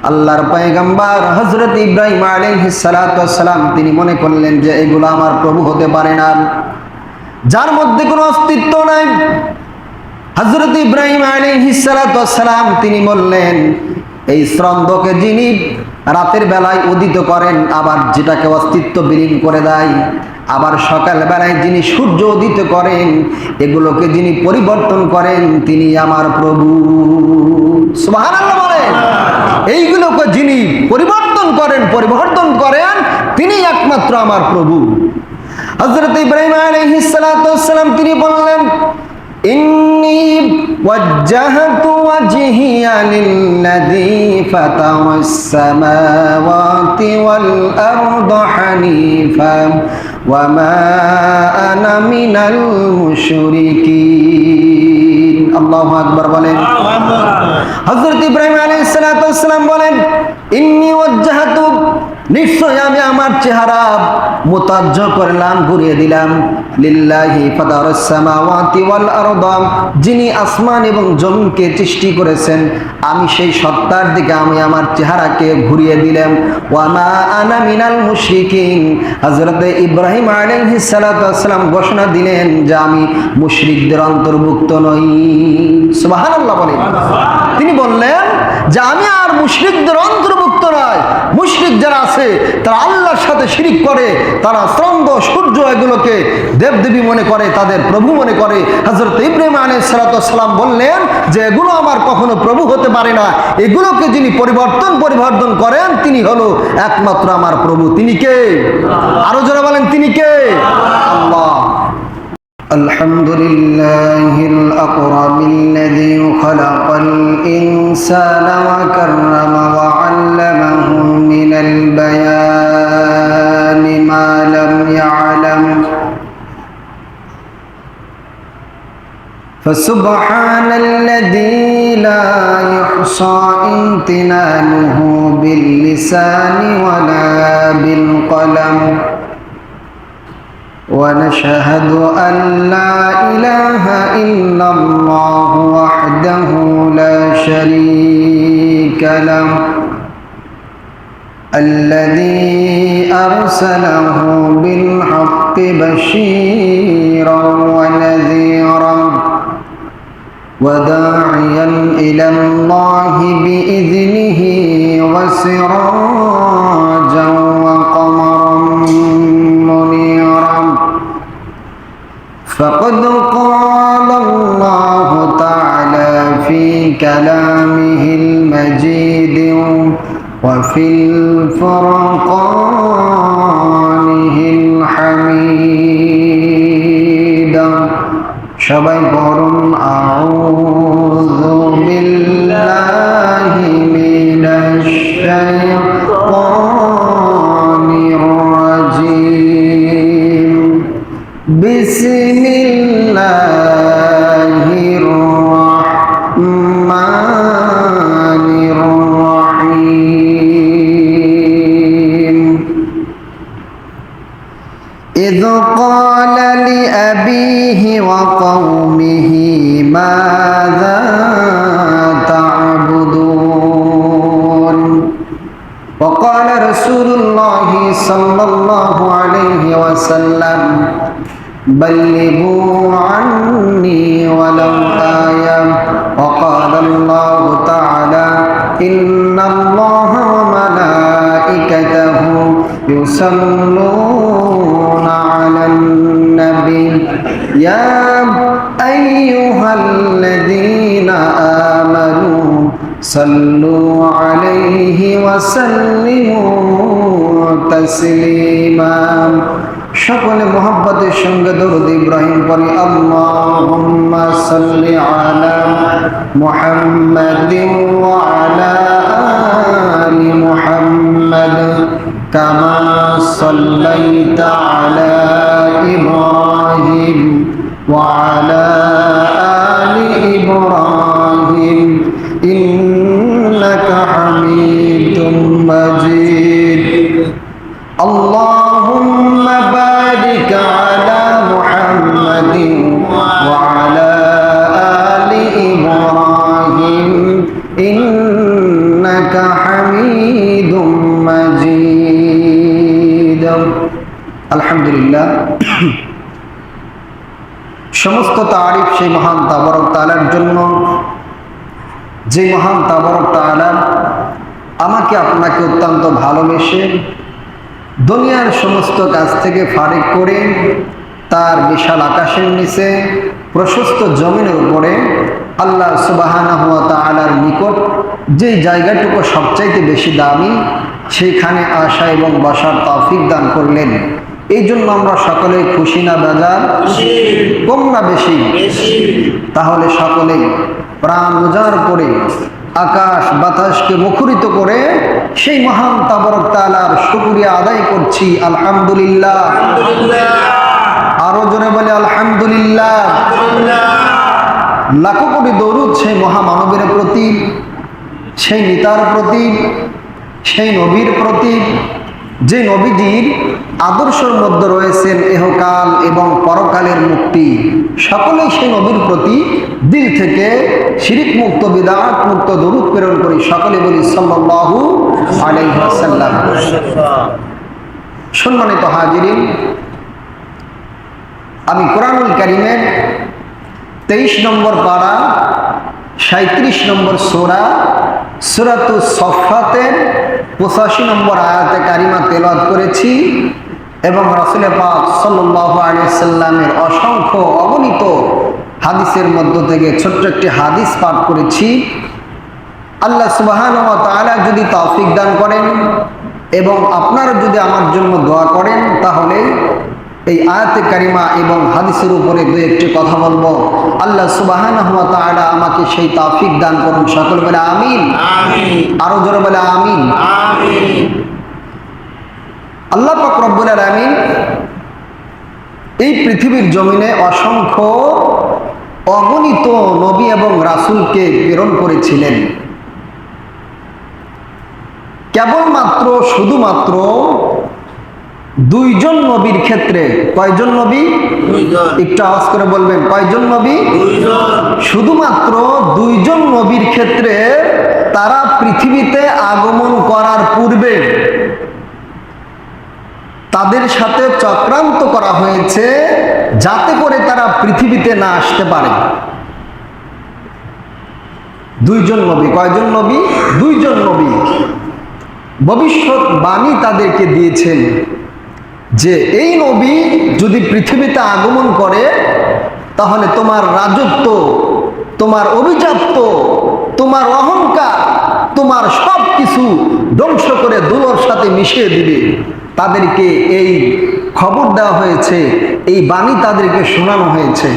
আল্লাহর পয়গম্বর হযরত ইব্রাহিম আলাইহিস সালাতু ওয়াস সালাম তিনি মনে করলেন যে এগুলো আমার প্রভু হতে পারে না, যার মধ্যে কোনো অস্তিত্ব নাই। হযরত ইব্রাহিম আলাইহিস সালাতু ওয়াস সালাম তিনি বললেন, এই স্রন্দকে যিনি রাতের বেলায় উদিত করেন, আবার যেটাকে অস্তিত্ব বিলীন করে দেয়, আবার সকাল বেলায় যিনি সূর্য উদিত করেন, এগুলোকে যিনি পরিবর্তন করেন, তিনি আমার প্রভু। সুবহানাল্লাহ বলেন। এইগুলোকে যিনি পরিবর্তন করেন তিনি একমাত্র আমার প্রভু। হযরত ইব্রাহিম আলাইহিস সালাতু ওয়াস সালাম তিনি বললেন, ইন্নী ওয়াজ্জাহতু ওয়াজহিয়া লিল্লাযী ফাতারাস সামাওয়াতি ওয়াল আরদা হানিফা ওয়া মা আনা মিনাল মুশরিকিন। আল্লাহু আকবার বলেন। হযরত ইব্রাহিম আলাইহিস সালাতু ওয়াস সালাম বলেন, ইন্নী ওয়াজ্জাহতু, নিশ্চয় আমি আমার চেহারা মুতাজ্জ করলাম, ঘুরিয়ে দিলাম, লিল্লাহি ফাতারাস সামাওয়াতি ওয়াল আরদা, যিনি আসমান এবং জমিনকে সৃষ্টি করেছেন, আমি সেই সত্তার দিকে আমি আমার চেহারাকে ঘুরিয়ে দিলাম। ওয়া মা আনা মিনাল মুশরিকিন, হযরত ইব্রাহিম আলাইহিস সালাতু ওয়াস সালাম ঘোষণা দিলেন যে আমি মুশরিকদের অন্তর্ভুক্ত নই। সুবহানাল্লাহ বলেন। তিনি বললেন যে আমি আর মুশরিকদের অন্তর্ভুক্ত নয়। মুশরিক যারা আছে তারা আল্লাহর সাথে শিরিক করে, তারা চন্দ্র সূর্য এগুলোকে দেবদেবী মনে করে, তাদের প্রভু মনে করে। হযরত ইব্রাহিম আলাইহিস সালাতু ওয়াস সালাম বললেন যে এগুলো আমার কখনো প্রভু হতে পারে না, এগুলোকে যিনি পরিবর্তন করেন তিনি হলো একমাত্র আমার প্রভু। তিনি কে? আরো জোরে বলেন, তিনি কে? আল্লাহ। আলহামদুলিল্লাহিল আকরামিল্লাযী খালাকাল ইনসানা ওয়া কাররামা ওয়া আল্লামাহু মিনাল বায়ানি মা লাম ইয়ালাম ফাসুবহানাল্লাযী লা ইহসা ইমতিনানুহু বিল লিসানি ওয়ালা বিল কলম ونشهد أن لا إله إلا الله وحده لا شريك له الذي أرسله بالحق بشيرا ونذيرا وداعيا إلى الله بإذنه وسراجا فقد قال الله تعالى في كلامه المجيد وفي الفرقانه الحميد সবাই বলুন আউযু বিল্লাহি মিনাশ শাইতানির রাজীম বিসমিল্লাহির রাহমানির রাহিম إذ قال لأبيه وقومه ماذا تعبدون وقال رسول الله صلى الله عليه وسلم بلغوا عني ولو آية وقال الله تعالى إن الله وملائكته يصلون على النبي يا أيها الذين آمنوا صلوا عليه وسلموا تسليما সকলে মোহাব্বতের সঙ্গে দরুদ ইব্রাহিম পড়ি আল্লাহুম্মা সাল্লি আলা মুহাম্মাদিন ওয়া আলা আলি মুহাম্মাদ কামা সাল্লাইতা আলা ইব্রাহিম ওয়া আলা আলি ইব্রাহিম ইন্নাকা হামিদুম মাজিদ اللهم بارك على محمد وعلى آل إبراهيم إنك حميد হামিদুম মাজিদ। আলহামদুলিল্লাহ, সমস্ত তারিফ সেই মহান তাবারক তাআলার জন্য, যে মহান তাবারক তাআলা আমাকে আপনাকে অত্যন্ত ভালোবেসে দুনিয়ার সমস্ত কাজ থেকে ফারিক করে তার বিশাল আকাশের নিচে প্রশস্ত জমিনের উপরে আল্লাহ সুবহানাহু ওয়া তাআলার নিকট যে জায়গাটুকু সবচাইতে বেশি দামি সেইখানে আসা এবং বসার তৌফিক দান করলেন। এই জন্য আমরা সকলে খুশি না বাজার, কম না বেশি? তাহলে সকলেই প্রাণ উজাড় করে আকাশ বাতাসকে মুখরিত করে সেই মহান তাবারক তাআলার শুকরিয়া আদায় করছি। আলহামদুলিল্লাহ। আরো জোরে বলে আলহামদুলিল্লাহ। লাখো কোটি দরুদ সেই মহামানবের প্রতি, সেই নেতার প্রতি, সেই নবীর প্রতি, যে নবীজির আদর্শের মধ্যে রয়েছেন ইহকাল এবং পরকালের মুক্তি। সকলেই সেই নবীর প্রতি দিল থেকে শিরিক মুক্ত, বিদআত মুক্ত দরুদ প্রেরণ করি। সকলে বলি সাল্লাল্লাহু আলাইহি ওয়াসাল্লাম। সম্মানিত হাজিরিন, আমি কোরআনুল কারীমের 23 নম্বর পারা 37 নম্বর সূরা সূরাতুস সাফফাতের 85 নম্বর আয়াতে কারিমা তেলাওয়াত করেছি এবং রাসূল পাক সাল্লাল্লাহু আলাইহি ওয়াসাল্লামের অসংখ্য অগণিত হাদিসের মধ্য থেকে ছোট্ট একটি হাদিস পাঠ করেছি। আল্লাহ সুবহানাহু ওয়া তাআলা যদি তৌফিক দান করেন এবং আপনারা যদি আমার জন্য দোয়া করেন, তাহলে এই আয়াতে কারিমা এবং হাদিসের উপরে দু একটি কথা বলবো। আল্লাহ সুবহানাহু ওয়া তাআলা আমাকে সেই তৌফিক দান করুন। সকল বলে আমিন। আরো জোরে বলে আমিন। আল্লাহ পাক রব্বুল আলামিন এই পৃথিবীর জমিনে অসংখ্য অগণিত নবী এবং রাসূলকে প্রেরণ করেছিলেন। কেবলমাত্র শুধুমাত্র 2 জন নবীর ক্ষেত্রে, কয়জন নবী? একটু আওয়াজ করে বলবেন, কয়জন নবী? শুধুমাত্র 2 জন নবীর ক্ষেত্রে তারা পৃথিবীতে আগমন করার পূর্বে তাদের সাথে চক্রান্ত করা হয়েছে যাতে করে তারা পৃথিবীতে না আসতে পারে। 2 জন নবী। কয়জন নবী? 2 জন নবী ভবিষ্যৎবাণী তাদেরকে দিয়েছেন যে এই নবী যদি পৃথিবীতে আগমন করে তাহলে তোমার রাজত্ব, তোমার অভিজাত্য, তোমার অহংকার, তোমার সব কিছু ধ্বংস করে ধুলোর সাথে মিশিয়ে দিবে। তাদেরকে এই খবর দেওয়া হয়েছে, এই বাণী তাদেরকে শোনানো হয়েছে।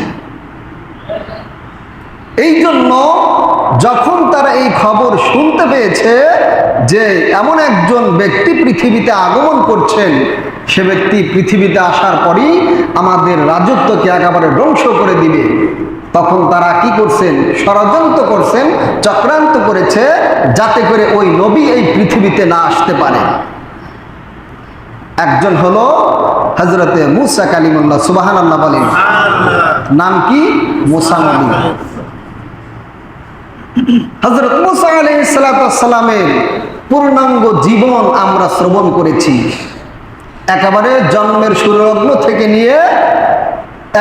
এই জন্য যখন তারা এই খবর শুনতে পেয়েছে যে এমন একজন ব্যক্তি পৃথিবীতে আগমন করছেন, সে ব্যক্তি পৃথিবীতে আসার পরই আমাদের রাজত্বকে একেবারে ধ্বংস করে দিবে, তখন তারা কি করছেন? ষড়যন্ত্র করছেন, চক্রান্ত করেছে যাতে করে ওই নবী এই পৃথিবীতে না আসতে পারে। একজন হলো হযরতে মূসা কালিমুল্লাহ। সুবহানাল্লাহ বলেন। নাম কি? মূসা নবী। হযরত মূসা আলাইহিস সালামের পূর্ণাঙ্গ জীবন আমরা শ্রবণ করেছি। একেবারে জন্মের শুরুলগ্ন থেকে নিয়ে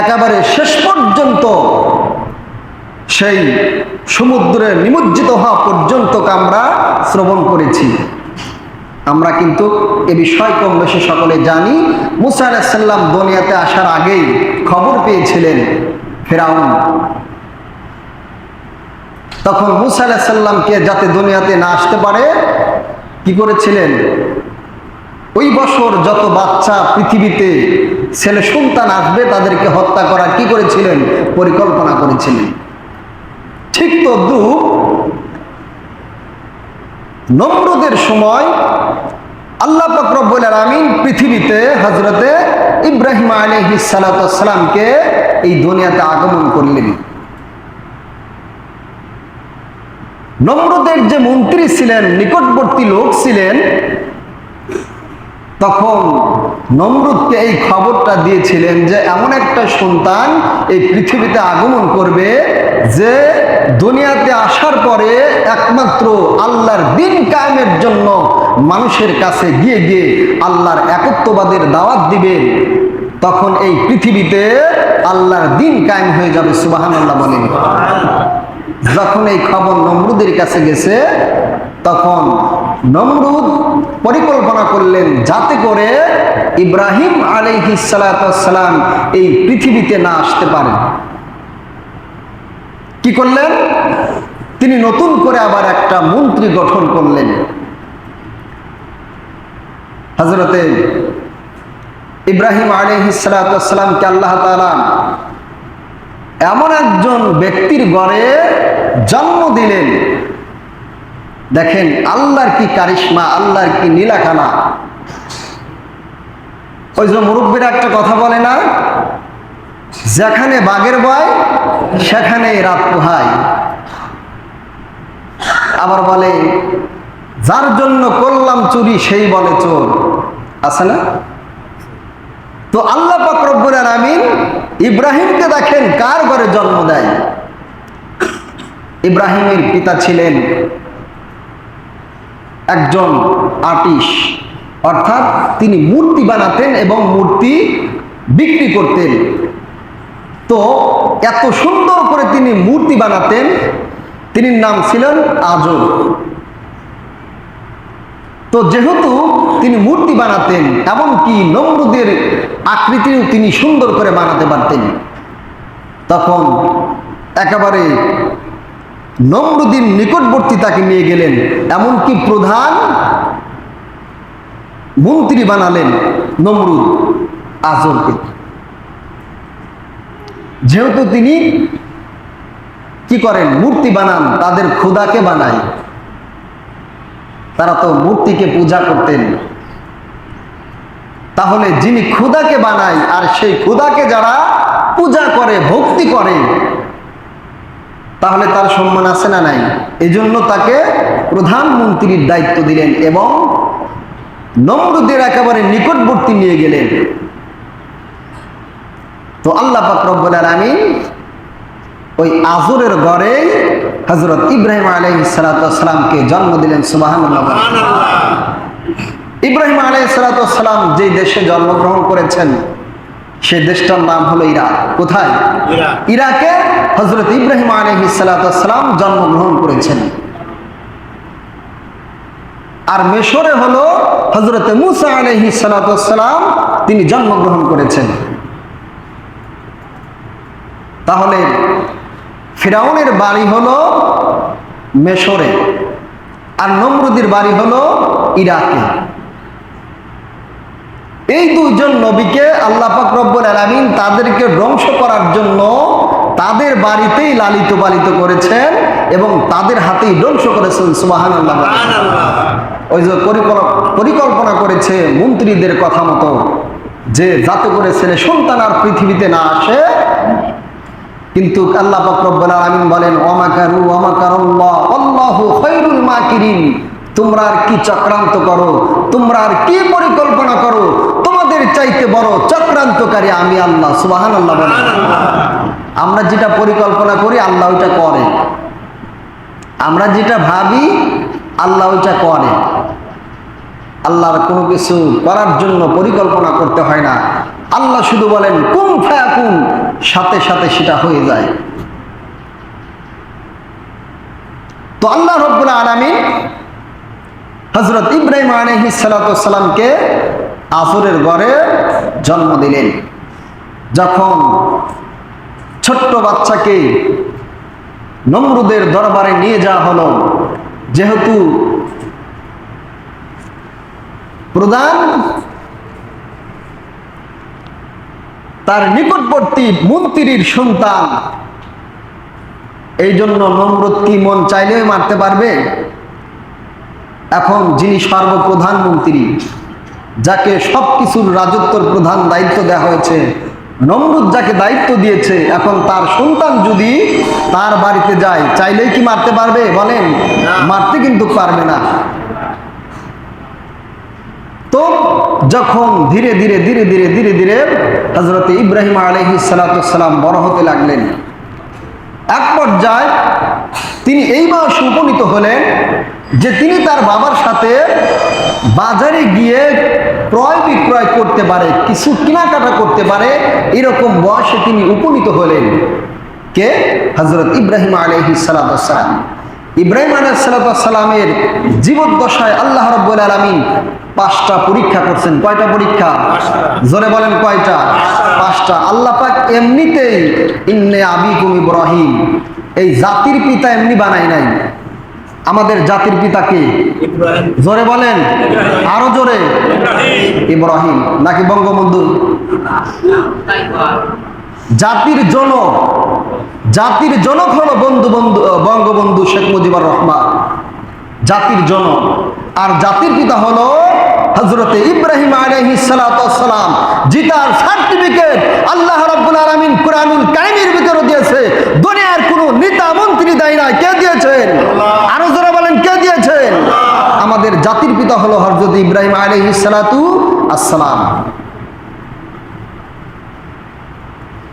একেবারে শেষ পর্যন্ত, সেই সমুদ্রে নিমজ্জিত হওয়া পর্যন্ত আমরা শ্রবণ করেছি। আমরা কিন্তু এ বিষয় কম বেশি সকলে জানি। মূসা আলাইহিস সালাম দুনিয়াতে আসার আগেই খবর পেয়েছিলেন ফিরাউন। তখন মূসা আলাইহিস সালামকে যাতে দুনিয়াতে না আসতে পারে কি করেছিলেন? ওই বছর যত বাচ্চা পৃথিবীতে ছেলে সন্তান আসবে তাদেরকে হত্যা করার কি করেছিলেন? পরিকল্পনা করেছিলেন। ঠিক তদ্রূপ নমরুদের সময় আল্লাহ পাক রব্বুল আলামিন পৃথিবীতে হযরতে ইব্রাহিম আলাইহিস সালামকে এই দুনিয়াতে আগমন করলেন। নমরুদের যে মন্ত্রী ছিলেন, নিকটবর্তী লোক ছিলেন, তখন নমরুদকে এই খবরটা দিয়েছিলেন যে এমন একটা সন্তান এই পৃথিবীতে আগমন করবে যে দুনিয়াতে আসার পরে একমাত্র আল্লাহর দ্বীন কায়েমের জন্য মানুষের কাছে গিয়ে গিয়ে আল্লাহর একত্ববাদের দাওয়াত দিবেন। তখন এই পৃথিবীতে আল্লাহর দ্বীন কায়েম হয়ে যাবে। সুবহানাল্লাহ বলেন। যখন এই খবর নমরুদের কাছে গেছে, তখন নমরুদ পরিকল্পনা করলেন যাতে করে ইব্রাহিম আলাইহিস সালাম এই পৃথিবীতে না আসতে পারেন। কি করলেন? তিনি নতুন করে আবার একটা মন্ত্রী গঠন করলেন। হযরতে ইব্রাহিম আলাইহিস সালামকে আল্লাহ তাআলা এমন একজন ব্যক্তির ঘরে জন্ম দিলেন। দেখেন আল্লাহর কি কারিশমা, আল্লাহর কি নীলাখানা। ওই যে মুরব্বীরা একটা কথা বলে না, যেখানে বাঘের ভয় সেখানে রাত পোহায়। আবার বলে যার জন্য করলাম চুরি সেই বলে চোর, আছে না? তো আল্লাহ পাক রব্বুল আলামিন ইব্রাহিমকে দেখেন কার ঘরে জন্ম দেয়। ইব্রাহিমের পিতা ছিলেন একজন আর্টিস্ট, অর্থাৎ তিনি মূর্তি বানাতেন এবং মূর্তি বিক্রি করতেন। তো এত সুন্দর করে তিনি মূর্তি বানাতেন, তিনি নাম ছিলেন আজর। তো যেহেতু তিনি মূর্তি বানাতেন, এমনকি নমরুদের আকৃতিও তিনি সুন্দর করে বানাতে পারতেন, তখন একেবারে নমরুদের নিকটবর্তী তাকে নিয়ে গেলেন, এমনকি প্রধান মন্ত্রী বানালেন নমরুদ আজরকে। যেহেতু তিনি কি করেন, মূর্তি বানান, তাদের খোদাকে বানায়। তারা তো মূর্তিকে পূজা করতেন, তাহলে যিনি খোদাকে বানায় আর সেই খোদাকে যারা পূজা করে, ভক্তি করে, তাহলে তার সম্মান আছে না নাই? এজন্য তাকে প্রধানমন্ত্রীর দায়িত্ব দিলেন এবং নমরুদের একেবারে নিকটবর্তী নিয়ে গেলেন। তো আল্লাহ পাক রব্বুল আলামিন ওই আজরের ঘরে হযরত ইব্রাহিম আলাইহিস সালামকে জন্ম দিলেন। সুবহানাল্লাহ। ইব্রাহিম আলাইহিস সালাম যে দেশে জন্মগ্রহণ করেছেন সেই দেশটার নাম হলো ইরাক। কোথায়? ইরাকে হযরত ইব্রাহিম আলাইহিস সালাম জন্মগ্রহণ করেছেন। আর মিশরে হলো হযরত মুসা আলাইহিস সালাম, তিনি জন্মগ্রহণ করেছেন। তাহলে ফিরাউনের বাড়ি হলো মিশরে আর নমরুদের বাড়ি হলো ইরাকে। এই দুইজন নবীকে আল্লাহ পাক রব্বুল আলামিন তাদেরকে ধ্বংস করার জন্য তাদের বাড়িতেই লালিত পালিত করেছেন এবং তাদের হাতেই ধ্বংস করেছেন। সুবহানাল্লাহ। ওই যে পরিকল্পনা করেছে মন্ত্রীদের কথা মতো যে যাতে করে ছেলে সন্তান আর পৃথিবীতে না আসে, কিন্তু আল্লাহ পাক রব্বুল আলামিন বলেন ওয়ামাকারু ওয়ামাকারুল্লাহ আল্লাহু খায়রুল মাকিরিন। তোমরা আর কি চক্রান্ত করো, তোমরা আর কি পরিকল্পনা করো, তোমাদের চাইতে বড় চক্রান্তকারী আমি আল্লাহ। সুবহানাল্লাহ বলেন। আমরা যেটা পরিকল্পনা করি আল্লাহ ওইটা করে, আমরা যেটা ভাবি আল্লাহ ওইটা করে। আল্লাহর কোনো কিছু করার জন্য পরিকল্পনা করতে হয় না, আল্লাহ শুধু বলেন কুন ফায়াকুন, সাথে সাথে সেটা হয়ে যায়। তো আল্লাহ রাব্বুল আলামিন হযরত ইব্রাহিম আলাইহিস সালামকে আজরের ঘরে জন্ম দিলেন। যখন ছোট্ট বাচ্চাকে নমরুদের দরবারে নিয়ে যাওয়া হলো, যেহেতু প্রধান তার নিকটবর্তী মন্ত্রীর সন্তান, এই জন্য নমরুদ কি মন চাইলেই মারতে পারবে? এখন যিনি সর্বপ্রধান মন্ত্রী, যাকে সবকিছুর রাজত্বর প্রধান দায়িত্ব দেওয়া হয়েছে, নমরুদ যাকে দায়িত্ব দিয়েছে, এখন তার সন্তান যদি তার বাড়িতে যায়, চাইলেই কি মারতে পারবে? বলেন, মারতে কিন্তু পারবে না। তো যখন ধীরে ধীরে ধীরে ধীরে ধীরে ধীরে হযরত ইব্রাহিম আলাইহিস সালাতু ওয়াস সালাম বড় হতে লাগলেন, এক পর্যায়ে তিনি এই বয়সে উপনীত হলেন যে তিনি তার বাবার সাথে বাজারে গিয়ে ক্রয় বিক্রয় করতে পারে, কিছু কেনাকাটা করতে পারে, এরকম বয়সে তিনি উপনীত হলেন। কে? হযরত ইব্রাহিম আলাইহিস সালাতু ওয়াস সালাম। ইব্রাহিম আলাইহিস সালাতু ওয়াস সালামের জীবদ্দশায় আল্লাহ রাব্বুল আলামিন 5টা পরীক্ষা করছেন। কয়টা পরীক্ষা? জোরে বলেন কয়টা? 5টা। আল্লাহ পাক এমনিতেই ইন্নে আবিকুম ইব্রাহিম, এই জাতির পিতা এমনি বানাই নাই। আমাদের জাতির পিতা কে? জোরে বলেন, আরো জোরে। ইব্রাহিম নাকি বঙ্গবন্ধু? জাতির জনক, জাতির জনক হলো বঙ্গবন্ধু শেখ মুজিবুর রহমান, জাতির জনক। আর জাতির পিতা হলো হযরতে ইব্রাহিম আলাইহিস সালাতু ওয়াস সালাম, যেটার সার্টিফিকেট আল্লাহ রাব্বুল আলামিন কুরআনুল কারীমের ভিতরে দিয়েছে, দুনিয়ার কোনো নেতা মন্ত্রী দেয় না। কে দিয়েছেন? আরো জোরে বলেন, কে দিয়েছেন? আমাদের জাতির পিতা হলো হযরত ইব্রাহিম আলাইহিস সালাতু ওয়াস সালাম।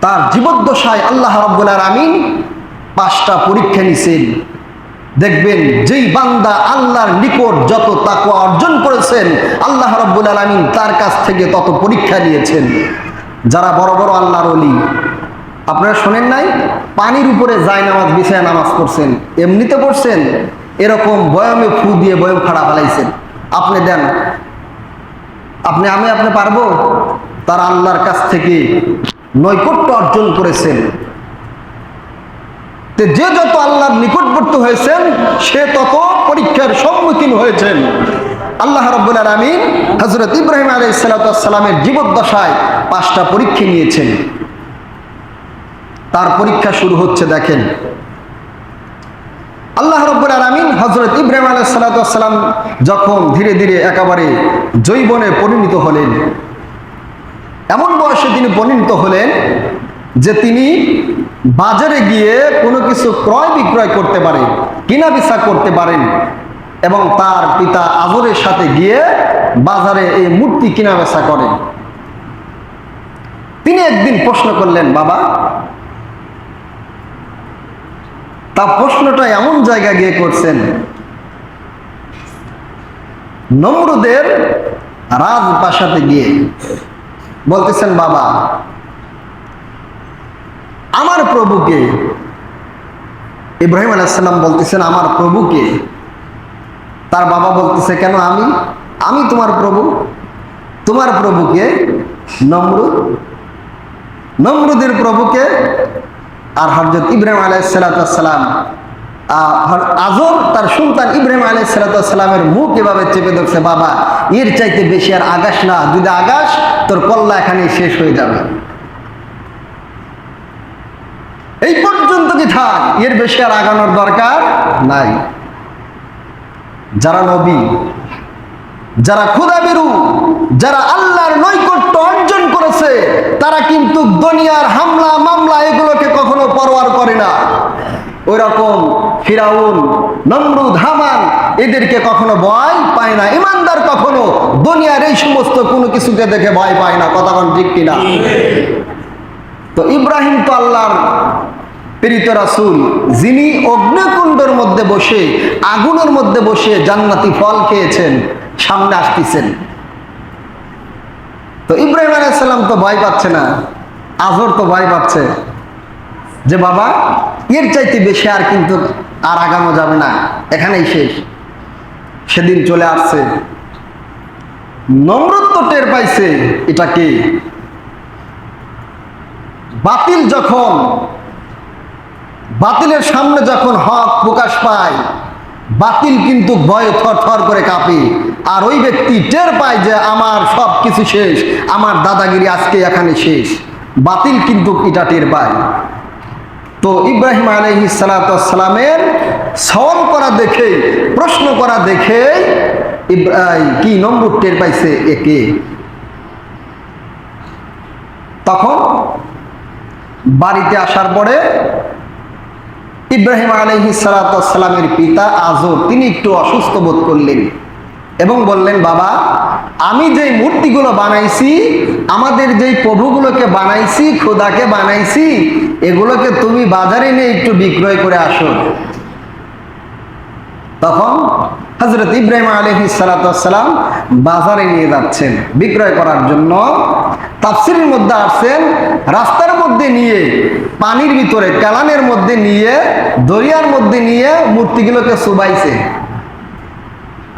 তার জীবদ্দশায় আল্লাহ রাব্বুল আলামিন 5টা পরীক্ষা নিছেন। দেখবেন যেই বান্দা আল্লাহর নিকট যত তাকওয়া অর্জন করেছেন, আল্লাহ রাব্বুল আলামিন তার কাছ থেকে তত পরীক্ষা নিয়েছেন। যারা বড় বড় আল্লাহর ওলি, আপনারা শোনেন নাই পানির উপরে যায় নামাজ বিছায় নামাজ পড়ছেন, এমনিতে পড়ছেন, এরকম বয়ামে ফু দিয়ে বয়াম ফাড়া ফেলাইছেন। আপনি দেন, আপনি পারবো? তারা আল্লাহর কাছ থেকে নৈকট্য অর্জন করেছেন। যে যত আল্লাহর নিকটবর্তী হয়েছেন, সে তত পরীক্ষার সম্মুখীন হয়েছেন। আল্লাহ রাব্বুল আলামিন হযরত ইব্রাহিম আলাইহিস সালাতু ওয়াস সালামের জীবদ্দশায় 5টা পরীক্ষা নিয়েছেন। তার পরীক্ষা শুরু হচ্ছে, দেখেন। আল্লাহ রাব্বুল আলামিন হযরত ইব্রাহিম আলাইহিস সালাতু ওয়াস সালাম যখন ধীরে ধীরে একেবারে যৌবনে পরিণত হলেন, এমন বয়সে তিনি পরিণত হলেন যে তিনি বাজারে গিয়ে কোনো কিছু ক্রয় বিক্রয় করতে পারেন, কিনা বেচা করতে পারেন, এবং তার পিতা আজরের সাথে গিয়ে বাজারে এই মূর্তি কিনা বেচা করেন। তিনি একদিন প্রশ্ন করলেন, বাবা, তা প্রশ্নটা এমন জায়গা গিয়ে করছেন, নমরুদের রাজপ্রাসাদে গিয়ে বলতেছেন, বাবা, আমার প্রভুকে। ইব্রাহিম আলাইহিস সালাম বলতেছেন, আমার প্রভুকে। তার বাবা বলতেছে, কেন আমি তোমার প্রভু? তোমার প্রভুকে? নমরুদের প্রভুকে। আর হযরত ইব্রাহিম আলাইহিস সালাম আজর তার সন্তান ইব্রাহিম আলাইহিস সালামের মুখ এভাবে চেপে ধরছে, বাবা, এর চাইতে বেশি আর আগাস না, যদি আগাস তোর কল্লা এখানে শেষ হয়ে যাবে, এই পর্যন্ত কি থাক, এর বেশি আর আগানোর দরকার নাই। যারা নবী, যারা খোদাভীরু, যারা আল্লাহর নৈকট্য অর্জন করেছে, তারা কিন্তু দুনিয়ার হামলা মামলা এগুলোকে কখনো পরোয়া করে না। ওই রকম ফিরাউন, নমরুদ, হামান এদেরকে কখনো ভয় পায় না। ইমানদার কখনো দুনিয়ার এই সমস্ত কোনো কিছুকে দেখে ভয় পায় না। কথা কোন ঠিক কিনা? তো ইব্রাহিম তো আল্লাহর প্রেরিত রাসূল, যিনি অগ্নিকুণ্ডের মধ্যে বসে, আগুনের মধ্যে বসে জান্নাতি ফল খেয়েছেন, সামনে আসতেছেন। তো ইব্রাহিম আলাইহিস সালাম তো ভয় পাচ্ছে না, আজর তো ভয় পাচ্ছে যে বাবা, এর চাইতে বেশি আর কিন্তু আর আগানো যাবে না, এখানেই শেষ। সেদিন চলে আসছে। নমরুদ তো টের পাইছে এটা কে। বাতিল যখন, বাতিলের সামনে যখন হক প্রকাশ পায়, বাতিল কিন্তু ভয়ে থর থর করে কাঁপে। আর ওই ব্যক্তি টের পায় যে আমার সব কিছু শেষ, আমার দাদাগিরি আজকে এখানে শেষ। বাতিল কিন্তু এটা টের পায়। তো ইব্রাহিম আলাইহিস সালামের সওয়াল করা দেখে, প্রশ্ন করা দেখে কি নমরুদ টের পাইছে একে। তখন বাড়িতে আসার পরে ইব্রাহিম আলাইহিস সালামের পিতা আজর তিনি একটু অসুস্থ বোধ করলেন এবং বললেন, বাবা আমি যেই মূর্তিগুলো বানাইছি, আমাদের যেই প্রভুগুলোকে বানাইছি, খোদাকে বানাইছি, এগুলোকে তুমি বাজারে নিয়ে একটু বিক্রয় করে আসো। তখন হযরত ইব্রাহিম আলাইহিস সালাতু ওয়াস সালাম বাজারে নিয়ে যাচ্ছেন বিক্রয় করার জন্য। তাফসীরের মধ্যে আসছেন, রাস্তার মধ্যে নিয়ে, পানির ভিতরে কালানের মধ্যে নিয়ে, দরিয়ার মধ্যে নিয়ে মূর্তিগুলোকে চুবাইছে।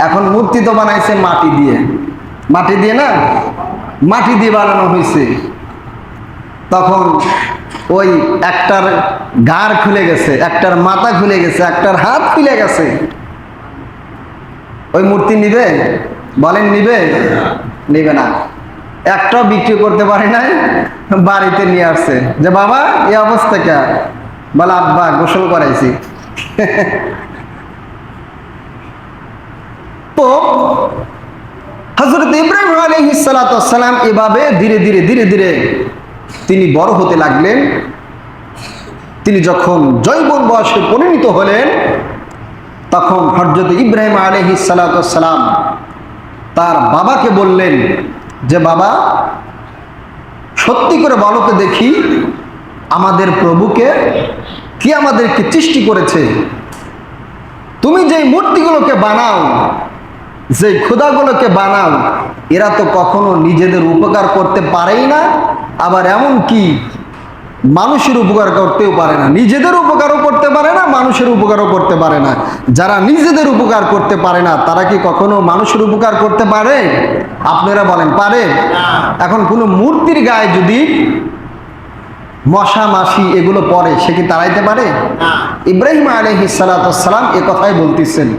এখন মূর্তি তো বানাইছে মাটি দিয়ে, মাটি দিয়ে না, মাটি দিয়ে বানানো হয়েছে। তখন ওই একটার ঘাড় খুলে গেছে, একটার মাথা খুলে গেছে, একটার হাত খুলে গেছে। ওই মূর্তি নিবে? বলেন নিবে? নিবে না। একটাও বিক্রি করতে পারে নাই, বাড়িতে নিয়ে আসছে যে বাবা এই অবস্থা কে? বলে আব্বা গোসল করাইছি। তো হযরত ইব্রাহিম আলাইহিস সালাতু ওয়াস সালাম এভাবে ধীরে ধীরে ধীরে ধীরে তিনি বড় হতে লাগলেন। তিনি যখন যৌবন বয়সে পরিণত হলেন, তখন হযরত ইব্রাহিম আলাইহিস সালাতু ওয়াস সালাম তার বাবাকে বললেন যে বাবা সত্যি করে বলো তো দেখি, আমাদের প্রভুকে কি আমাদেরকে সৃষ্টি করেছে? তুমি যেই মূর্তিগুলোকে বানাও, যে খোদাগুলোকে বানাও, এরা তো কখনো নিজেদের উপকার করতে পারেই না, আবার এমন কি মানুষের উপকার করতেও পারে না, নিজেদের উপকারও করতে পারে না, মানুষের উপকারও করতে পারে না। যারা নিজেদের উপকার করতে পারে না, তারা কি কখনো মানুষের উপকার করতে পারে? আপনারা বলেন পারে? এখন কোনো মূর্তির গায়ে যদি মশা মাছি এগুলো পড়ে, সে কি তাড়াইতে পারে? ইব্রাহিম আলাইহিস সালাতু ওয়াস সালাম এ কথাই বলতেছেন।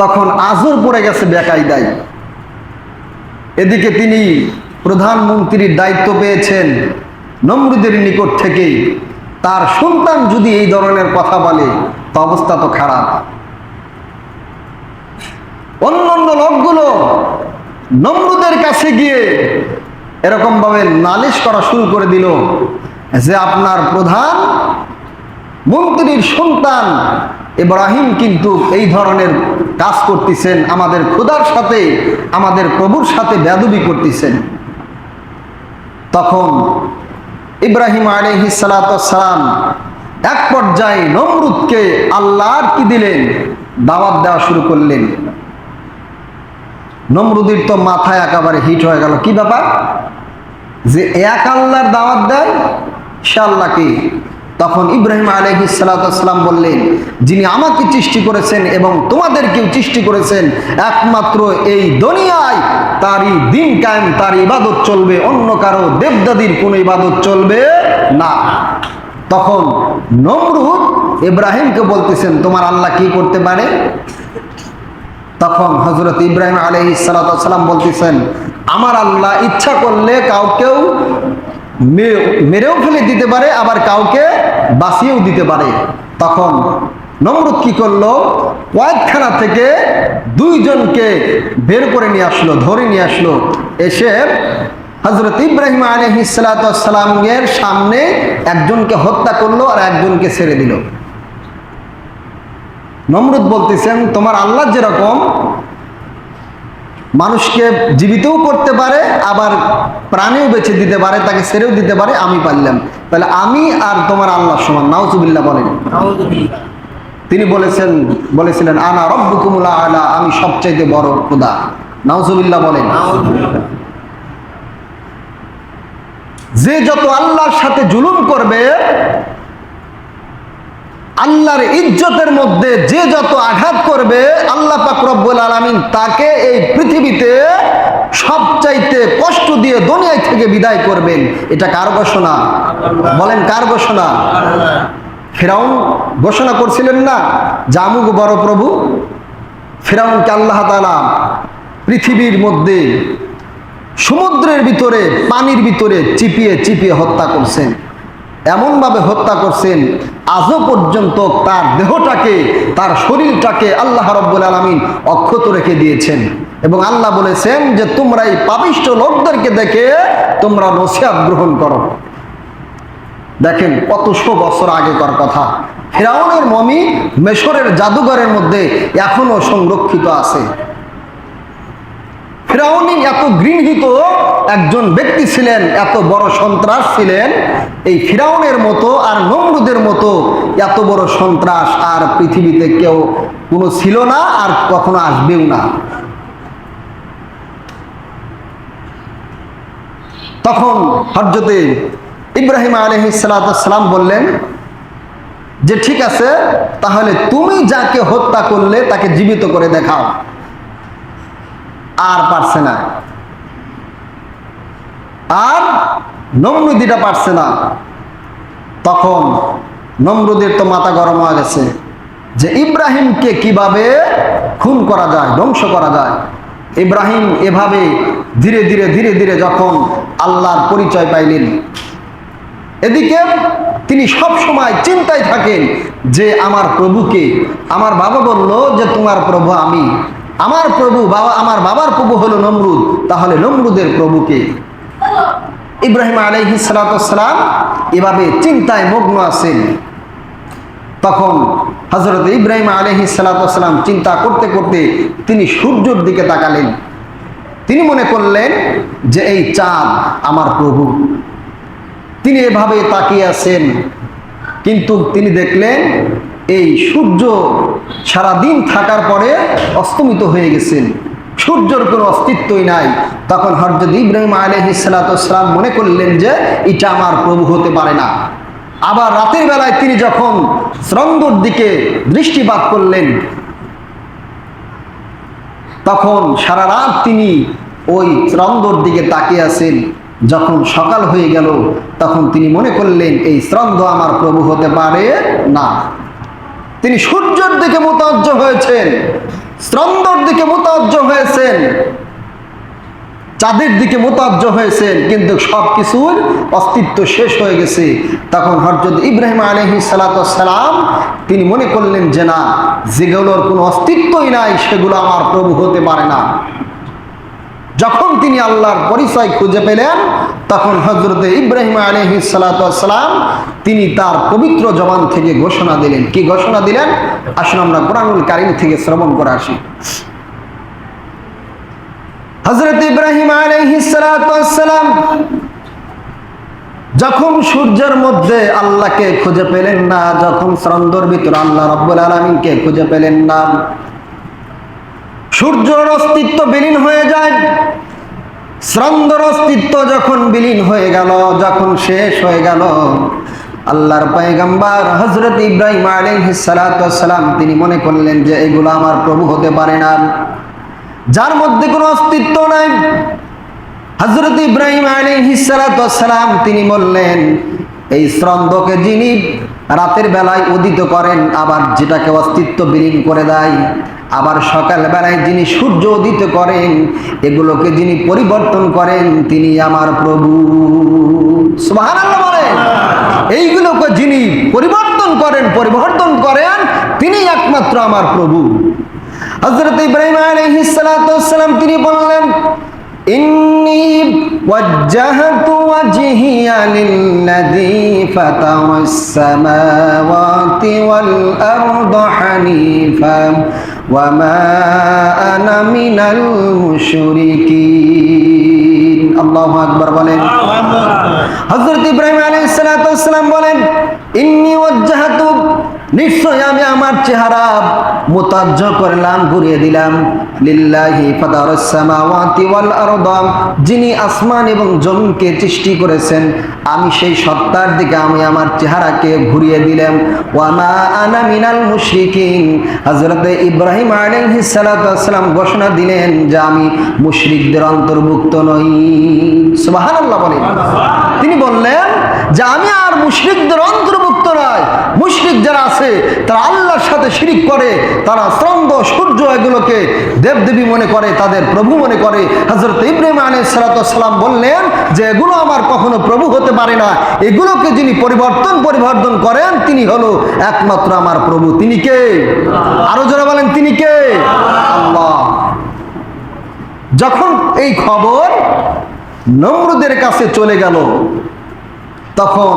তখন আজর পড়ে গেছে বেকায়দায়। এদিকে তিনি প্রধানমন্ত্রীর দায়িত্ব পেয়েছেন নমরুদের নিকট থেকে। তার সন্তান যদি এই ধরনের কথা বলে, তো অবস্থা তো খারাপ। অন্যান্য লোকগুলো নমরুদের কাছে গিয়ে এরকম ভাবে নালিশ করা শুরু করে দিল যে আপনার প্রধান মন্ত্রীর সন্তান ইব্রাহিম কিন্তু এই ধরনের কাজ করতেছেন, আমাদের খোদার সাথে, আমাদের প্রভুর সাথে বেয়াদবি করতেছেন। তখন ইব্রাহিম আলাইহিস সালাতু ওয়াস সালাম এক পর্যায়ে নমরুদকে আল্লাহর কি দিলেন, দাওয়াত দেওয়া শুরু করলেন। নমরুদের তো মাথায় একেবারে হিট হয়ে গেল, কি ব্যাপার যে এক আল্লাহর দাওয়াত দেয়, সে আল্লাহ কি? তখন ইব্রাহিম আলাইহিস সালাতু ওয়াস সালাম বললেন, যিনি আমাকে সৃষ্টি করেছেন এবং তোমাদেরকেও সৃষ্টি করেছেন একমাত্র এই দুনিয়ায়, তারই দিন কায়েম, তার ইবাদত চলবে, অন্য কারো দেবদাদির কোনো ইবাদত চলবে না। তখন নমরুদ ইব্রাহিমকে বলতেছেন, তোমার আল্লাহ কি করতে পারে? তখন হযরত ইব্রাহিম আলাইহিস সালাতু ওয়াস সালাম বলতেছেন, আমার আল্লাহ ইচ্ছা করলে কাউকেও মেরেও ফেলে দিতে পারে, আবার কাউকে বাঁচিয়েও দিতে পারে। তখন নমরুদ কি করলো, কয়েকখানা থেকে দুইজনকে বের করে নিয়ে আসলো, ধরে নিয়ে আসলো, এসে হযরত ইব্রাহিম আলাইহিস সালাতু ওয়াস সালামের সামনে একজনকে হত্যা করলো আর একজনকে ছেড়ে দিল। নমরুদ বলতেছেন, তোমার আল্লাহ যেরকম মানুষকে জীবিতও করতে পারে, আবার প্রাণেও বেঁচে দিতে পারে, তাকে ছেড়েও দিতে পারে, আমি পারলাম, তাহলে আমি আর তোমার আল্লাহ সমান। নাউজুবিল্লাহ বলেন। তিনি বলেছিলেন আনা রব্বুকুমুল আলা, আমি সবচাইতে বড় খোদা। নাউজুবিল্লাহ বলেন। যে যত আল্লাহর সাথে জুলুম করবে, আল্লাহর ইজ্জতের মধ্যে যে যত আঘাত করবে, আল্লাহ পাক রব্বুল আলামিন তাকে এই পৃথিবীতে সবচাইতে কষ্ট দিয়ে দুনিয়া থেকে বিদায় করবেন। এটা কার ঘোষণা? বলেন কার ঘোষণা? ফিরাউন ঘোষণা করছিলেন না যে আমুক বড় প্রভু? ফিরাউনকে আল্লাহ তাআলা পৃথিবীর মধ্যে সমুদ্রের ভিতরে, পানির ভিতরে চিপিয়ে চিপিয়ে হত্যা করছেন। এমনভাবে হত্যা করছেন আজও পর্যন্ত তার দেহটাকে, তার শরীরটাকে আল্লাহ রাব্বুল আলামিন অক্ষত রেখে দিয়েছেন। এবং আল্লাহ বলেছেন যে তোমরা এই পাপিষ্ঠ লোকদেরকে দেখে তোমরা নসিহত গ্রহণ করো। দেখেন কত শো বছর আগেকার কথা। ফিরাউনের মমি মিশরের জাদুঘরের মধ্যে এখনো সংরক্ষিত আছে। ফিরাউন এত ঘৃণিত একজন ব্যক্তি ছিলেন, এত বড় সন্ত্রাস ছিলেন। এই ফিরাউনের মতো আর নমরুদের মতো এত বড় সন্ত্রাস আর পৃথিবীতে কেউ কোনো ছিল না, আর কখনো আসবেও না। তখন হযরতে ইব্রাহিম আলাইহিস সালাম বললেন যে ঠিক আছে, তাহলে তুমি যাকে হত্যা করলে তাকে জীবিত করে দেখাও। আর পারছে না, আর নমরুদিটা পারছে না। তখন নমরুদের তো মাথা গরম হয়ে গেছে যে ইব্রাহিমকে কিভাবে খুন করা যায়, ধ্বংস করা যায়। ইব্রাহিম এভাবে ধীরে ধীরে ধীরে ধীরে যখন আল্লাহর পরিচয় পাইলেন, এদিকে তিনি সব সময় চিন্তায় থাকেন যে আমার প্রভুকে। আমার বাবা বলল যে তোমার প্রভু আমি, আমার প্রভু বাবা, আমার বাবার প্রভু হলো নমরুদ, তাহলে নমরুদের প্রভুকে। ইব্রাহিম আলাইহিস সালাম এভাবে চিন্তায় মগ্ন আছেন। তখন হযরত ইব্রাহিম আলাইহিস সালাম চিন্তা করতে করতে তিনি সূর্যের দিকে তাকালেন। তিনি মনে করলেন যে এই চাঁদ আমার প্রভু। তিনি এভাবে তাকিয়ে আছেন, কিন্তু তিনি দেখলেন এই সূর্য সারাদিন থাকার পরে অস্তমিত হয়ে গেছেন, সূর্যের কোনো অস্তিত্বই নাই। তখন হযরত ইব্রাহিম আলাইহিস সালাম মনে করলেন যে এটা আমার প্রভু হতে পারে না। আবার রাতের বেলায় তিনি যখন চন্দ্রের দিকে দৃষ্টিপাত করলেন, তখন সারা রাত তিনি ওই চন্দ্রের দিকে তাকিয়ে আছেন। যখন সকাল হয়ে গেল, তখন তিনি মনে করলেন এই চন্দ্র আমার প্রভু হতে পারে না। তিনি সূর্যের দিকে মুতাওয়াজ্জহ হয়েছেন, চন্দ্রের দিকে মুতাওয়াজ্জহ হয়েছেন, চাঁদের দিকে মুতাওয়াজ্জহ হয়েছেন, কিন্তু সবকিছুর অস্তিত্ব শেষ হয়ে গেছে। তখন হযরত ইব্রাহিম আলাইহিস সালাম তিনি মনে করলেন যে না, যেগুলোর কোনো অস্তিত্বই নাই সেগুলো আমার প্রভু হতে পারে না। যখন তিনি আল্লাহর পরিচয় খুঁজে পেলেন, তখন হযরত ইব্রাহিম আলাইহিস সালাম তিনি তার পবিত্র জবান থেকে ঘোষণা দিলেন। কি ঘোষণা দিলেন? আসুন আমরা কোরআনুল কারীম থেকে শ্রবণ করে আসি। হযরত ইব্রাহিম আলাইহিস সালাম যখন সূর্যের মধ্যে আল্লাহকে খুঁজে পেলেন না, যখন চন্দ্রের ভিতরে আল্লাহ রাব্বুল আলামিনকে খুঁজে পেলেন না, সূর্যের অস্তিত্ব বিলীন হয়ে যায়। চন্দ্রের অস্তিত্ব যখন বিলীন হয়ে গেল, যখন শেষ হয়ে গেল, আল্লাহর পয়গম্বর হযরত ইব্রাহিম আলাইহিস সালাম তিনি মনে করলেন যে এগুলো আমার প্রভু হতে পারে না, যার মধ্যে কোনো অস্তিত্ব নাই। হযরত ইব্রাহিম আলাইহিস সালাম তিনি বললেন এই চন্দ্রকে যিনি রাতের বেলায় উদিত করেন, আবার যেটাকে অস্তিত্ব বিলীন করে দেয়, আবার সকাল বেলায় যিনি সূর্য উদিত করেন, এগুলোকে যিনি পরিবর্তন করেন, তিনি আমার প্রভু। সুবহানাল্লাহ বলেন। এইগুলোকে যিনি পরিবর্তন করেন তিনি একমাত্র আমার প্রভু। হযরত ইব্রাহিম আলাইহিস সালাম তিনি বললেন ইন্নী ওয়াজ্জাহতু ওয়াজহিয়া লিল্লাযী ফাতারাস সামাওয়াতি ওয়াল আরদা হানিফা ওয়া মা আনা মিনাল মুশরিকিন। আল্লাহু আকবার বলেন। হযরত ইব্রাহিম আলাইহিস সালাম বলেন ইন্নী ওয়াজ্জাহতু, নিশ্চয় আমি আমার চেহারা মুতাওয়াজ্জহ করলাম, ঘুরিয়ে দিলাম, লিল্লাহি ফাতারাস সামাওয়াতি ওয়াল আরদা, যিনি আসমান এবং জমিনকে সৃষ্টি করেছেন, আমি সেই সত্তার দিকে আমি আমার চেহারাকে ঘুরিয়ে দিলাম। ওয়া মা আনা মিনাল মুশরিকিন, হযরত ইব্রাহিম আলাইহিস সালাম ঘোষণা দিলেন যে আমি মুশরিকদের অন্তর্ভুক্ত নই। সুবহানাল্লাহ বলেন। তিনি বললেন যে আমি আর মুশরিকদের অন্তর্ভুক্ত নয়। মুশরিক যারা আছে তারা আল্লাহর সাথে শিরিক করে, তারা চন্দ্র সূর্য এগুলোকে দেবদেবী মনে করে, তাদের প্রভু মনে করে। হযরত ইব্রাহিম আলাইহিস সালাম বললেন যে এগুলো আমার কখনো প্রভু হতে পারে না, এগুলোকে যিনি পরিবর্তন করেন তিনি হলো একমাত্র আমার প্রভু। তিনি কে? আরো যারা বলেন তিনি কে? আল্লাহ। যখন এই খবর নমরুদের কাছে চলে গেল, তখন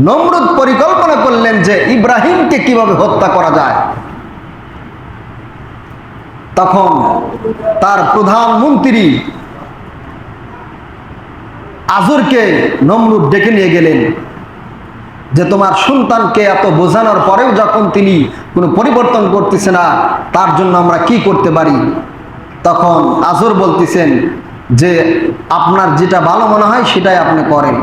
নমরুদ পরিকল্পনা করলেন যে ইব্রাহিমকে কিভাবে হত্যা করা যায়। তখন তার প্রধানমন্ত্রী আজরকে নমরুদ ডেকে নিয়ে গেলেন যে তোমার সন্তানকে এত বোঝানোর পরেও যখন তিনি কোনো পরিবর্তন করতেছে না, তার জন্য আমরা কি করতে পারি। তখন আজর বলতেছেন যে আপনার যেটা ভালো মনে হয় সেটাই আপনি করেন।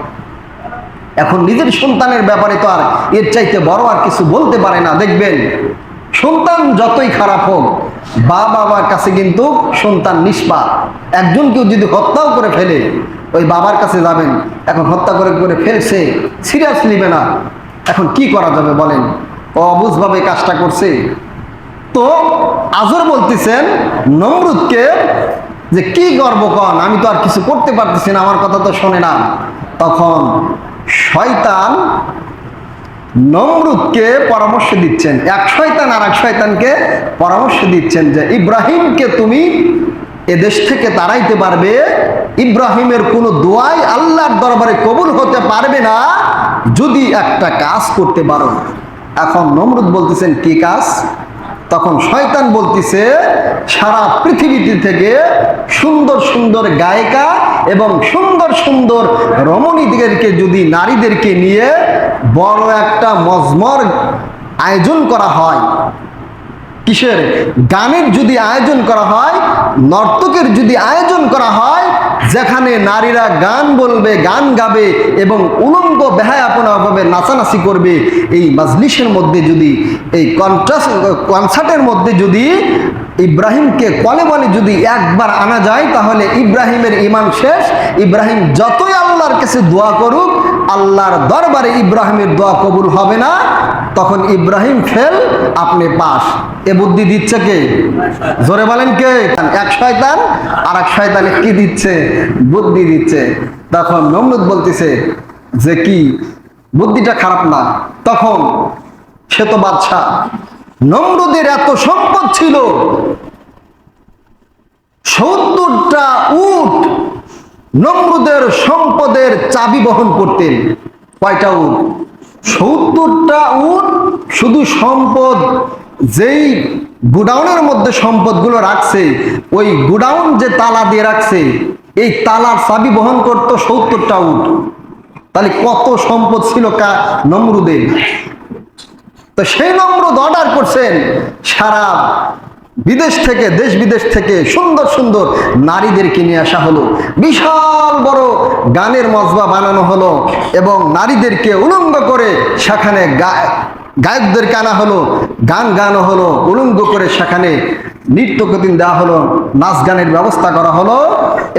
এখন নিজের সন্তানের ব্যাপারে তো আর এর চাইতে বড় আর কিছু বলতে পারে না। দেখবেন সন্তান যতই খারাপ হোক, বাবার কাছে কিন্তু সন্তান নিষ্পাপ। একজনকেও যদি হত্যাও করে ফেলে, ওই বাবার কাছে যাবেন, এখন হত্যা করে করে ফেলছে, সিরিয়াস নিবে না। এখন কি করা যাবে বলেন, অবুঝভাবে কাজটা করছে। তো আজর বলতেছেন নমরুদকে যে কি গর্ব কন, আমি তো আর কিছু করতে পারতেছি না, আমার কথা তো শোনে না। তখন শয়তান নমরুদকে পরামর্শ দিচ্ছেন, এক শয়তান আর এক শয়তানকে পরামর্শ দিচ্ছেন যে ইব্রাহিমকে তুমি এদেশ থেকে তাড়াইতে পারবে, ইব্রাহিমের কোনো দোয়াই আল্লাহর দরবারে কবুল হতে পারবে না যদি একটা কাজ করতে পারো। এখন নমরুদ বলতেছেন কি কাজ? তখন শয়তান বলতেছে সারা পৃথিবীতে থেকে সুন্দর সুন্দর গায়িকা এবং সুন্দর সুন্দর রমণীদেরকে যদি নারীদেরকে নিয়ে বড় একটা মজমর আয়োজন করা হয়, কিসের? গানের যদি আয়োজন করা হয়, নর্তকের যদি আয়োজন করা হয়, যেখানে নারীরা গান বলবে, গান গাবে এবং উলঙ্গ বেহায়াপনাভাবে নাচানাচি করবে, এই মাজলিসের মধ্যে যদি, এই কনসার্টের মধ্যে যদি ইব্রাহিমকে কলে বলে যদি একবার আনা যায়, তাহলে ইব্রাহিমের ঈমান শেষ। ইব্রাহিম যতই আল্লাহর কাছে দোয়া করুক, আল্লাহর দরবারে ইব্রাহিমের দোয়া কবুল হবে না। তখন ইব্রাহিম ফেল, আপনি পাস। এ বুদ্ধি দিচ্ছে কে? জোরে বলেন কে? এক শয়তান আর এক শয়তানে কি দিচ্ছে? বুদ্ধি দিচ্ছে। তখন নমরুদ বলতেছে যে কি বুদ্ধিটা খারাপ না। তখন সে তো বাদশা, নমরুদের এত সম্পদ ছিল, 70টা উট নমরুদের সম্পদের চাবি বহন করতেন। কয়টা উট? 70টা উট। শুধু সম্পদ, যেই গুডাউনের মধ্যে সম্পদগুলো রাখছে, ওই গুডাউন যে তালা দিয়ে রাখছে, এই তালার চাবি বহন করত 70টা উট। তাহলে কত সম্পদ ছিল নমরুদের। তো সেই নমরুদ অর্ডার করছেন সারা বিদেশ থেকে, দেশ বিদেশ থেকে সুন্দর সুন্দর নারীদেরকে নিয়ে আসা হলো, বিশাল বড় গানের মজবা বানানো হলো এবং নারীদেরকে উলঙ্গ করে সেখানে গায়কদেরকে আনা হলো, গান গানো হলো, উলঙ্গ করে সেখানে নৃত্যকদিন দেওয়া হলো, নাচ গানের ব্যবস্থা করা হলো।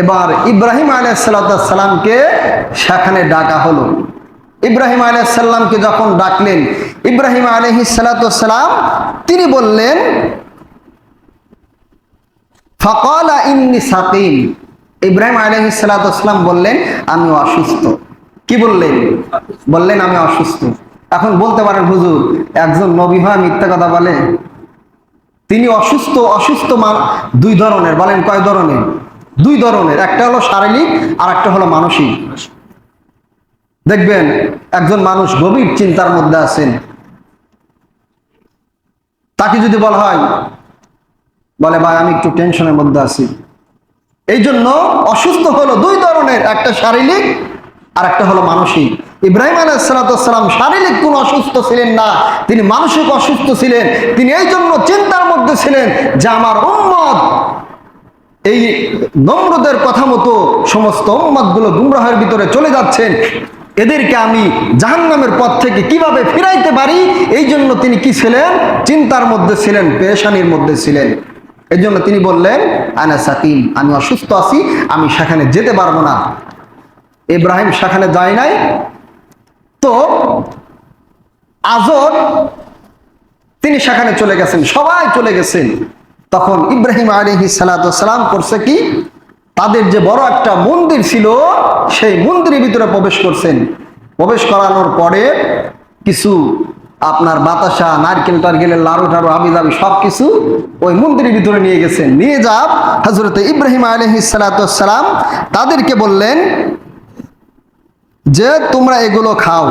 এবার ইব্রাহিম আলাইহিস সালামকে সেখানে ডাকা হলো। ইব্রাহিম আলাইহিস সালামকে যখন ডাকলেন, ইব্রাহিম আলাইহিস সালাম তিনি বললেন ফাকালা ইন্নী সাকিম। ইব্রাহিম আলাইহিস সালাম বললেন আমি অসুস্থ। কি বললেন? বললেন আমি অসুস্থ। এখন বলতে পারেন হুজুর একজন নবী হয় মিথ্যা কথা বলে? তিনি অসুস্থ। অসুস্থ দুই ধরনের। বলেন কয় ধরনের? দুই ধরনের। একটা হলো শারীরিক আর একটা হলো মানসিক। দেখবেন একজন মানুষ গভীর চিন্তার মধ্যে আছেন, তাকে যদি বলা হয়, বলে ভাই আমি একটু টেনশনের মধ্যে আছি। এই জন্য অসুস্থ হলো দুই ধরনের, একটা শারীরিক আর একটা হলো মানসিক। ইব্রাহিম আলাইহিস সালাম শারীরিক কোন অসুস্থ ছিলেন না, তিনি মানসিক অসুস্থ ছিলেন। তিনি এই জন্য চিন্তার মধ্যে ছিলেন যে আমার উম্মত এই নমরুদের কথা মতো সমস্ত উম্মতগুলো গুমরাহের ভিতরে চলে যাচ্ছেন, এদেরকে আমি জাহান্নামের পথ থেকে কিভাবে ফিরাইতে পারি, এই জন্য তিনি কি ছিলেন? চিন্তার মধ্যে ছিলেন, পেরেশানির মধ্যে ছিলেন। এই জন্য তিনি বললেন আনা সাকিম, আমি অসুস্থ আছি, আমি সেখানে যেতে পারবো না। ইব্রাহিম সেখানে যায় নাই। তো আজর তিনি সেখানে চলে গেছেন, সবাই চলে গেছেন। তখন ইব্রাহিম আলাইহিস সালাম করছে কি, তাদের যে বড় একটা মন্দির ছিল সেই মন্দিরের ভিতরে প্রবেশ করছেন। প্রবেশ করানোর পরে কিছু আপনার বাতাসা, নারকেল টারকেলের লাড়ু টাড়ু হাবি জাবি সবকিছু ওই মন্দিরের ভিতরে নিয়ে গেছেন। নিয়ে যাব হযরত ইব্রাহিম আলাইহিস সালাম তাদেরকে বললেন যে তোমরা এগুলো খাও।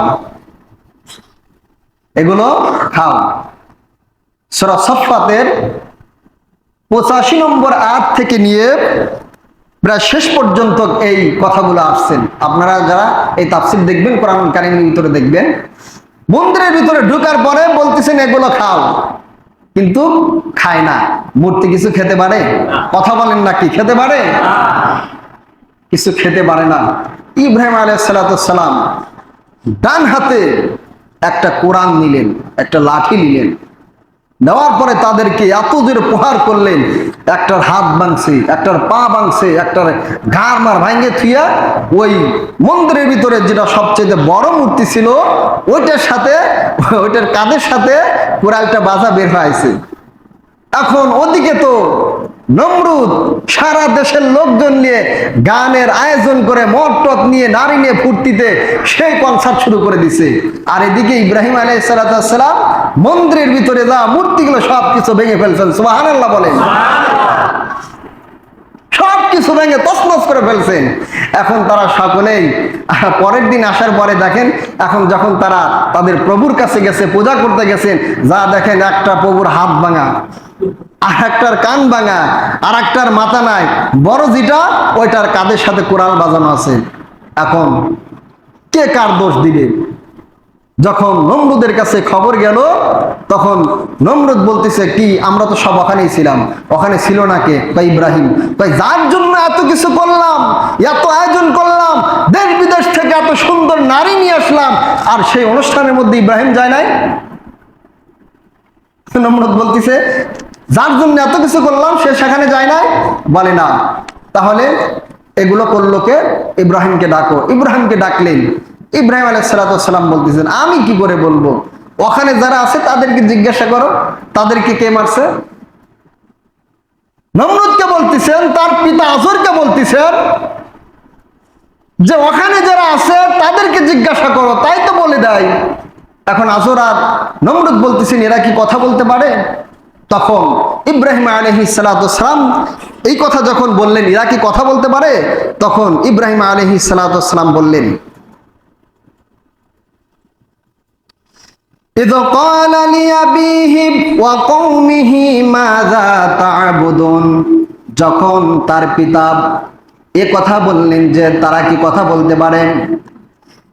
এগুলো খাও। সূরা সাফফাতের 85 নম্বর আয়াত থেকে নিয়ে প্রায় শেষ পর্যন্ত এই কথাগুলো আসছেন। আপনারা যারা এই তাফসীর দেখবেন, কোরআন কারীমের ভিতরে দেখবেন, মন্দিরের ভিতরে ঢোকার পরে বলতেছেন এগুলো খাও, কিন্তু খায় না। মূর্তি কিছু খেতে পারে? কথা বলেন নাকি খেতে পারে? কিছু খেতে পারে না। ইব্রাহিম আলাইহিস সালাম ডান হাতে একটা কোরআন নিলেন, একটা লাঠি নিলেন, নেওয়ার পরে তাদেরকে এত জোরে প্রহার করলেন, একটার হাত ভাঙছে, একটার পা ভাঙছে, একটার ঘাড় মার ভাঙে থুইয়া ওই মন্দিরের ভিতরে যেটা সবচেয়ে বড় মূর্তি ছিল ওইটার কাঁধের সাথে কোরালটা বাজা বের হয়েছে। এখন ওদিকে তো নমরুদ সারা দেশের লোকজন নিয়ে গানের আয়োজন করে, মদ টক নিয়ে, নারী নিয়ে ফুর্তিতে সেই কনসার্ট শুরু করে দিছে। আর এদিকে ইব্রাহিম আলাইহিস সালাম মন্দিরের ভিতরে যা মূর্তিগুলো সবকিছু ভেঙে ফেলছেন। সুবহানাল্লাহ বলেন। সবকিছু ভেঙে তছনছ করে ফেলছেন। এখন তারা সকলেই পরের দিন আসার পরে দেখেন, এখন যখন তারা তাদের প্রভুর কাছে গেছে, পূজা করতে গেছেন, যা দেখেন একটা প্রভুর হাত ভাঙা, আর একটার কান ভাঙা, আর একটার মাথা নাই, বড় যেটা ওইটার কাঁধের সাথে কোরাল বাজানো আছে। এখন কে কার দোষ দিবে? যখন নমরুদের কাছে খবর গেল, তখন নমরুদ বলতেছে, কি আমরা তো সব ওখানেই ছিলাম। ওখানে ছিল না কে? কই ইব্রাহিম। কই যার জন্য এত কিছু করলাম, এত আয়োজন করলাম, দেশ বিদেশ থেকে এত সুন্দর নারী নিয়ে আসলাম, আর সেই অনুষ্ঠানের মধ্যে ইব্রাহিম যায় নাই? নমরুদ বলতেছে, যার জন্য এত কিছু করলাম সে সেখানে যায় নাই? বলে না। তাহলে এগুলো করলো কে? ইব্রাহিমকে ডাকো। ইব্রাহিমকে ডাকলেন। ইব্রাহিম আলাইহিস সালাম বলতেছেন, আমি কি করে বলবো? ওখানে যারা আছে তাদেরকে জিজ্ঞাসা করো, তাদেরকে কে মারছে। নমরুদকে বলতেছেন, তার পিতা আজরকে বলতেছেন যে ওখানে যারা আছে তাদেরকে জিজ্ঞাসা করো, তাই তো বলে দেয়। এখন আজর আর নমরুদ বলতেছেন, এরা কি কথা বলতে পারে? তখন ইব্রাহিম আলাইহিস সালাম এই কথা যখন বললেন, এরা কি কথা বলতে পারে, তখন ইব্রাহিম আলাইহিস সালাম বললেন, إذ قال لأبيه وقومه ماذا تعبدون, যখন তার পিতা এ কথা বললেন যে তারা কি কথা বলতে পারে,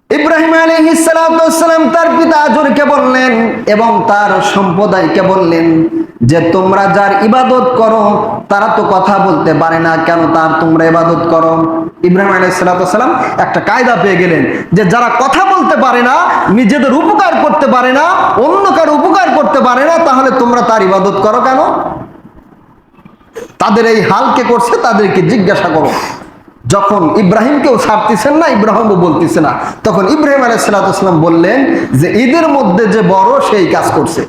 ইব্রাহিম আলাইহিস সালাম তার পিতা আজরকে বললেন এবং তার সম্প্রদায়কে বললেন যে তোমরা যার ইবাদত করো তারা তো কথা বলতে পারে না, কেন তার তোমরা ইবাদত করো? ইব্রাহিম আলাইহিস সালাম একটা কায়দা পেয়ে গেলেন যে যারা কথা বলতে পারে না, নিজেদের উপকার করতে পারে না, অন্য কারো উপকার করতে পারে না, তাহলে তোমরা তার ইবাদত করো কেন? তাদের এই হাল কে করছে তাদেরকে জিজ্ঞাসা করো। যখন ইব্রাহিমকেও ছাড়তেছেন না, ইব্রাহিমও বলতেছে না, তখন ইব্রাহিম আলাইহিস সালাম বললেন যে এদের মধ্যে যে বড় সেই কাজ করছে।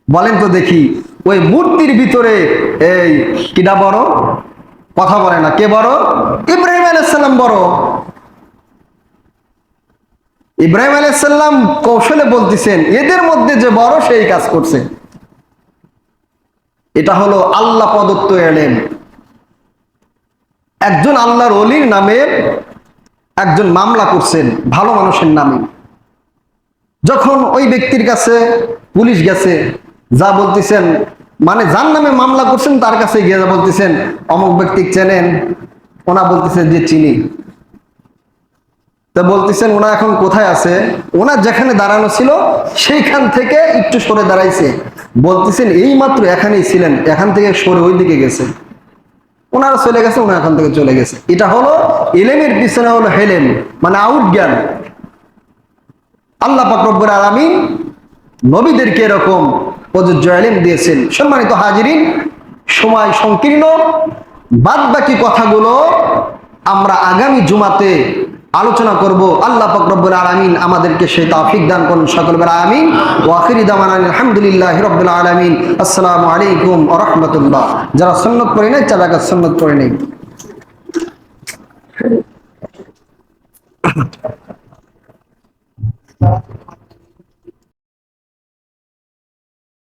বলেন তো দেখি, ওই মূর্তির ভিতরে এই কিডা বড়? কথা বলে না। কে বড়? ইব্রাহিম আলাইহিস সালাম বড়। ইব্রাহিম আলাইহিস সালাম কৌশলে বলতেছেন এদের মধ্যে যে বড় সেই কাজ করছে। এটা হলো আল্লাহ প্রদত্ত ইলম। একজন আল্লাহর ওলির নামে একজন মামলা করছেন ভালো মানুষের নামে। যখন ওই ব্যক্তির কাছে পুলিশ গেছে, যা বলতেছেন, মানে যার নামে মামলা করছেন তার কাছে গিয়ে যা বলতেছেন, অমুক ব্যক্তি চেনেন? ওনা বলতেছেন যে চিনি। তা বলতেছেন ওনা এখন কোথায় আছে? ওনা যেখানে দাঁড়ানো ছিল সেইখান থেকে একটু সরে দাঁড়াইছে। বলতেছেন এই মাত্র এখানেই ছিলেন, এখান থেকে সরে ওই দিকে গেছে। ওনারা চলে গেছে, ওনারা এখান থেকে চলে গেছে। এটা হলো ইলমের পিছনে হলো হেলেম, মানে আউট জ্ঞান। আল্লাহ পাক রব্বুল আলামিন নবীদেরকে এরকম প্রযোজ্য ইলম দিয়েছেন। সম্মানিত হাজিরিন, সময় সংকীর্ণ, বাদ বাকি কথাগুলো আমরা আগামী জুমাতে আলোচনা করব। আল্লাহ পাক রব্বুল আলামিন আমাদেরকে সেই তৌফিক দান করুন। সকল বলে আমিন। ওয়া আখিরু দাওয়ানা আলহামদুলিল্লাহি রাব্বিল আলামিন। আসসালামু আলাইকুম ওয়া রাহমাতুল্লাহ। যারা সুন্নাত পড়ে নাই তারা সুন্নাত পড়ে নেই।